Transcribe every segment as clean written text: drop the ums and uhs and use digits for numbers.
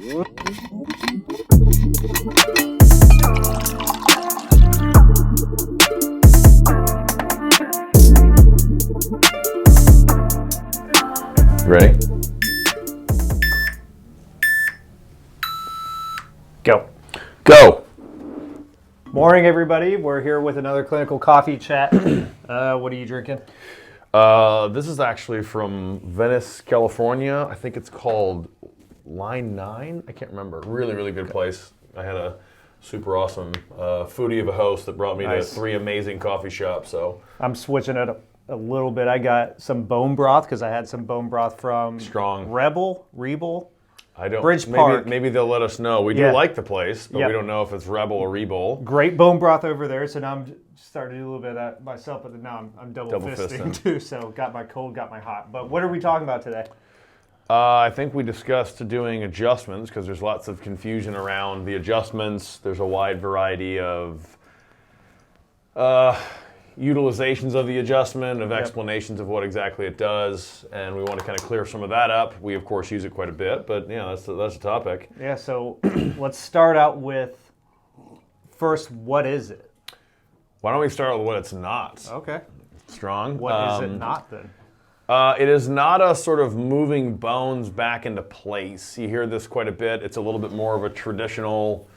Ready? Go. Go! Morning, everybody. We're here with another clinical coffee chat. What are you drinking? This is actually from Venice, California. I think it's called Line 9. I can't remember. Really, really good place. I had a super awesome foodie of a host that brought me to 3 amazing coffee shops. So I'm switching it up a little bit. I got some bone broth because I had some bone broth from Strong. Rebel. I don't. Bridge Park. Maybe they'll let us know. We do like the place, but we don't know if it's Rebel or Rebel. Great bone broth over there. So now I'm starting to do a little bit of that myself, but now I'm double fisting too. So got my cold, got my hot. But what are we talking about today? I think we discussed doing adjustments because there's lots of confusion around the adjustments. There's a wide variety of utilizations of the adjustment, of explanations of what exactly it does, and we want to kind of clear some of that up. We, of course, use it quite a bit, but that's a topic. Yeah, so let's start out with, first, what is it? Why don't we start with what it's not? Okay. Strong. What is it not, then? It is not a sort of moving bones back into place. You hear this quite a bit. It's a little bit more of a traditional,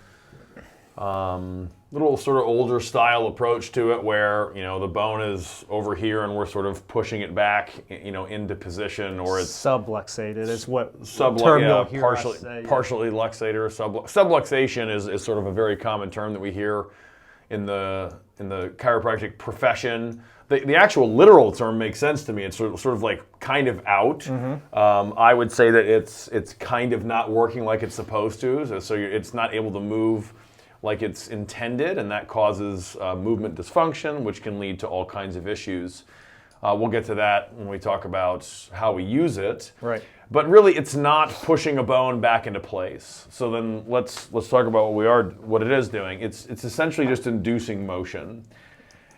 little sort of older style approach to it where, the bone is over here and we're sort of pushing it back, into position, or it's subluxated is what term you'll hear us say. Partially luxated or subluxation is sort of a very common term that we hear in the chiropractic profession. The actual literal term makes sense to me. It's sort of like kind of out. Mm-hmm. I would say that it's kind of not working like it's supposed to, so it's not able to move like it's intended, and that causes movement dysfunction, which can lead to all kinds of issues. We'll get to that when we talk about how we use it. Right. But really, it's not pushing a bone back into place. So then let's talk about what it is doing. It's essentially just inducing motion.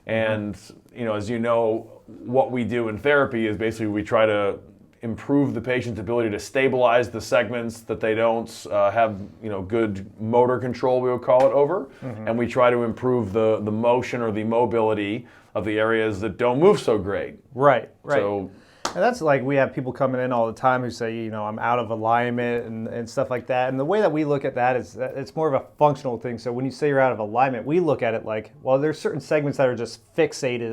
And as you know, what we do in therapy is basically we try to improve the patient's ability to stabilize the segments that they don't have good motor control, we would call it, over. Mm-hmm. And we try to improve the motion or the mobility of the areas that don't move so great. Right. So, and that's like, we have people coming in all the time who say, I'm out of alignment and stuff like that. And the way that we look at that is that it's more of a functional thing. So when you say you're out of alignment, we look at it like, well, there's certain segments that are just fixated.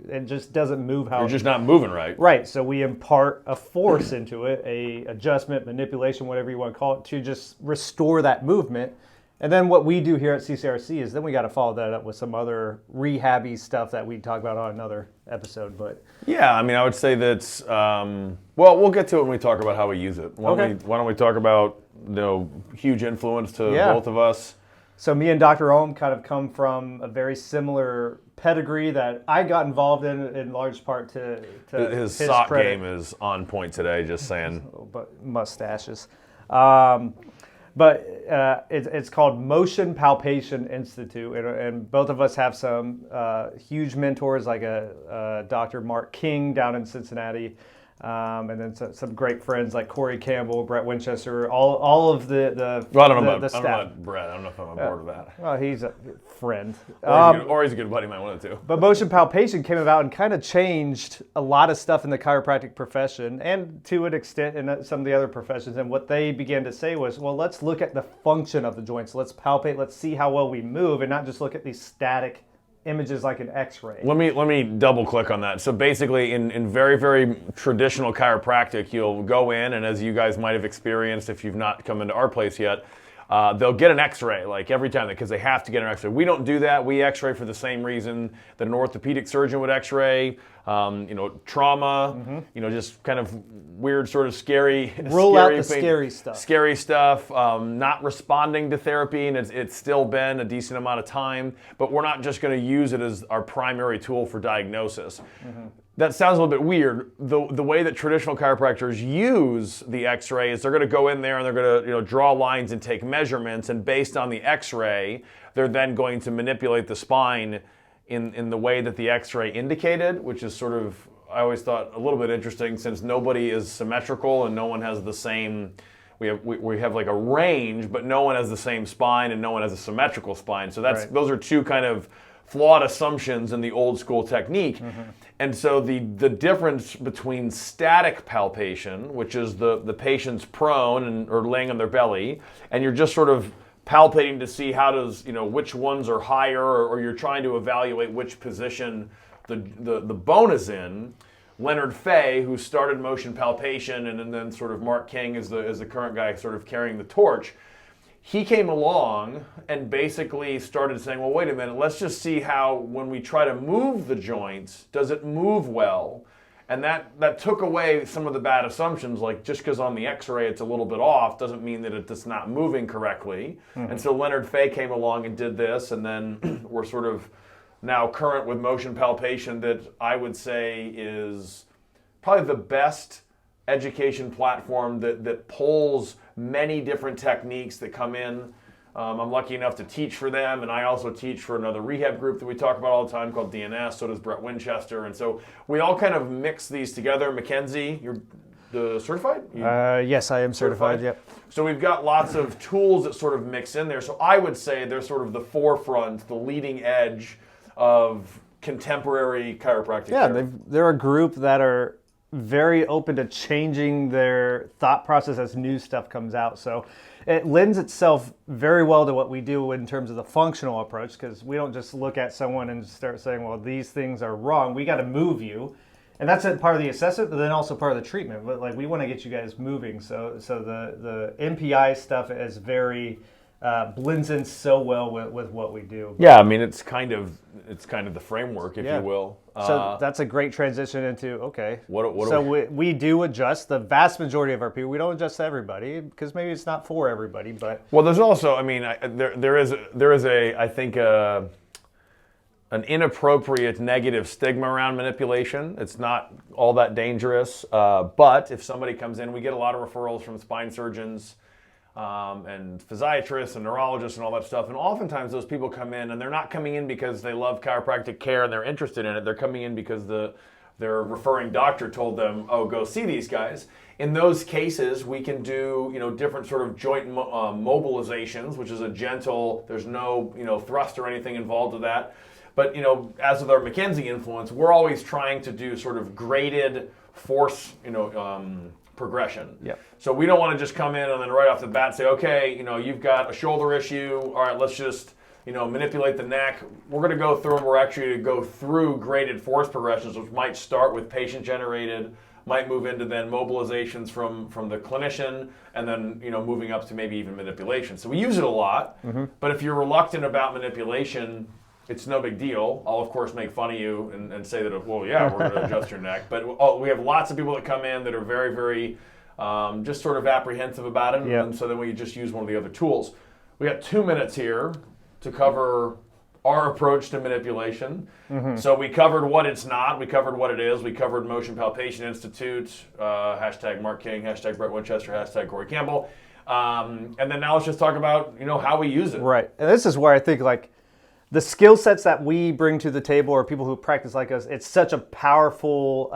It just doesn't move how... You're just not moving right. Right. So we impart a force into it, a adjustment, manipulation, whatever you want to call it, to just restore that movement. And then what we do here at CCRC is then we got to follow that up with some other rehabby stuff that we talk about on another episode. But yeah, I would say that, we'll get to it when we talk about how we use it. Why don't we talk about huge influence to both of us? So me and Dr. Ohm kind of come from a very similar pedigree that I got involved in large part to his sock game is on point today, just saying. But mustaches. But it's called Motion Palpation Institute, and both of us have some huge mentors like a Dr. Mark King down in Cincinnati, and then some great friends like Corey Campbell, Brett Winchester, all of the staff. I don't know about Brett. I don't know if I'm on board with that. Well, he's a friend. Or he's a good buddy, might want to too. But motion palpation came about and kind of changed a lot of stuff in the chiropractic profession, and to an extent in some of the other professions. And what they began to say was, well, let's look at the function of the joints. Let's palpate. Let's see how well we move, and not just look at these static images like an X-ray. Let me double click on that. So basically, in very, very traditional chiropractic, you'll go in, and as you guys might have experienced if you've not come into our place yet, they'll get an X-ray like every time because they have to get an X-ray. We don't do that. We X-ray for the same reason that an orthopedic surgeon would X-ray. Trauma, just kind of weird, sort of scary. Rule out the scary stuff. Scary stuff. Not responding to therapy, and it's still been a decent amount of time. But we're not just going to use it as our primary tool for diagnosis. Mm-hmm. That sounds a little bit weird. The way that traditional chiropractors use the X-ray is they're going to go in there and they're going to draw lines and take measurements, and based on the X-ray, they're then going to manipulate the spine in the way that the X-ray indicated, which is sort of, I always thought, a little bit interesting since nobody is symmetrical and no one has the same we have like a range, but no one has the same spine and no one has a symmetrical spine. So those are two kind of flawed assumptions in the old school technique. And so the difference between static palpation, which is the patient's prone or laying on their belly, and you're just sort of palpating to see how does, which ones are higher, or you're trying to evaluate which position the bone is in. Leonard Fay, who started motion palpation, and then sort of Mark King is the current guy sort of carrying the torch. He came along and basically started saying, well, wait a minute, let's just see how when we try to move the joints, does it move well? And that took away some of the bad assumptions, like just because on the x-ray it's a little bit off doesn't mean that it's not moving correctly. And so Leonard Fay came along and did this, and then we're sort of now current with motion palpation that I would say is probably the best education platform that pulls many different techniques that come in. I'm lucky enough to teach for them, and I also teach for another rehab group that we talk about all the time called DNS, so does Brett Winchester. And so we all kind of mix these together. Mackenzie, you're certified? Yes, I am certified, yep. So we've got lots of tools that sort of mix in there. So I would say they're sort of the forefront, the leading edge of contemporary chiropractic care. Yeah, they're a group that are very open to changing their thought process as new stuff comes out. So it lends itself very well to what we do in terms of the functional approach, because we don't just look at someone and start saying, well, these things are wrong. We got to move you. And that's part of the assessment, but then also part of the treatment. But like, we want to get you guys moving. So the MPI stuff is very blends in so well with what we do. Yeah, I mean it's kind of the framework, if you will. So that's a great transition into What we do adjust the vast majority of our people. We don't adjust everybody because maybe it's not for everybody. But there's also, I mean, there is I think an inappropriate negative stigma around manipulation. It's not all that dangerous, but if somebody comes in, we get a lot of referrals from spine surgeons. And physiatrists and neurologists and all that stuff. And oftentimes those people come in and they're not coming in because they love chiropractic care and they're interested in it. They're coming in because their referring doctor told them, oh, go see these guys. In those cases, we can do, different sort of joint mobilizations, which is a gentle, there's no, thrust or anything involved with that. But, as with our Mackenzie influence, we're always trying to do sort of graded force, progression. Yep. So we don't want to just come in and then right off the bat say, okay, you've got a shoulder issue. All right, let's just, manipulate the neck. We're going to go through and we're actually to go through graded force progressions, which might start with patient generated, might move into then mobilizations from the clinician, and then, moving up to maybe even manipulation. So we use it a lot, but if you're reluctant about manipulation, it's no big deal. I'll, of course, make fun of you and say that, well, yeah, we're going to adjust your neck. But we have lots of people that come in that are very, very just sort of apprehensive about it. Yep. And so then we just use one of the other tools. We got 2 minutes here to cover our approach to manipulation. So we covered what it's not. We covered what it is. We covered Motion Palpation Institute, hashtag Mark King, hashtag Brett Winchester, hashtag Corey Campbell. And then now let's just talk about, how we use it. Right. And this is where I think, the skill sets that we bring to the table, or people who practice like us, it's such a powerful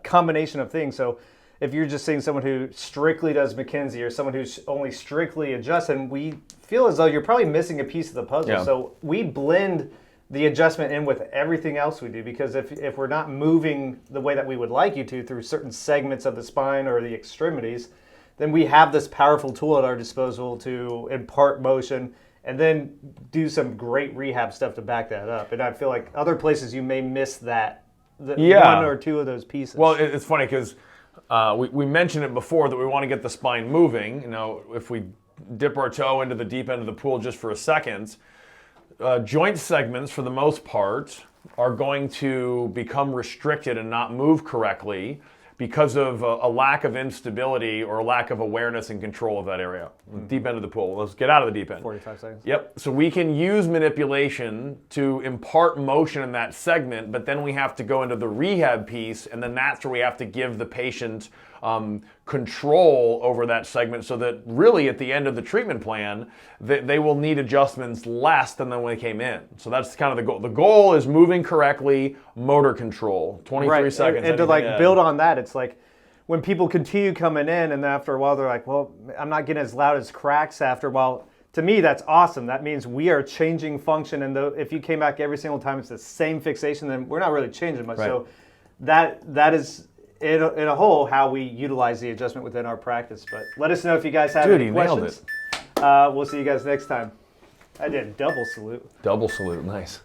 combination of things. So if you're just seeing someone who strictly does Mackenzie or someone who's only strictly adjusts, and we feel as though you're probably missing a piece of the puzzle. Yeah. So we blend the adjustment in with everything else we do, because if we're not moving the way that we would like you to through certain segments of the spine or the extremities, then we have this powerful tool at our disposal to impart motion and then do some great rehab stuff to back that up. And I feel like other places you may miss one or two of those pieces. Well, it's funny because we mentioned it before that we want to get the spine moving. If we dip our toe into the deep end of the pool just for a second, joint segments, for the most part, are going to become restricted and not move correctly because of a lack of instability or a lack of awareness and control of that area. Deep end of the pool. Let's get out of the deep end. 45 seconds. Yep. So we can use manipulation to impart motion in that segment, but then we have to go into the rehab piece, and then that's where we have to give the patient control over that segment, so that really at the end of the treatment plan, they will need adjustments less than when they came in. So that's kind of the goal. The goal is moving correctly, motor control. 23 seconds. And to build on that, it's like when people continue coming in, and after a while they're like, well, I'm not getting as loud as cracks after a while. To me, that's awesome. That means we are changing function. And if you came back every single time it's the same fixation, then we're not really changing much. Right. So that is in a whole how we utilize the adjustment within our practice. But let us know if you guys have Dude, any he nailed questions. We'll see you guys next time. I did a double salute. Double salute, nice.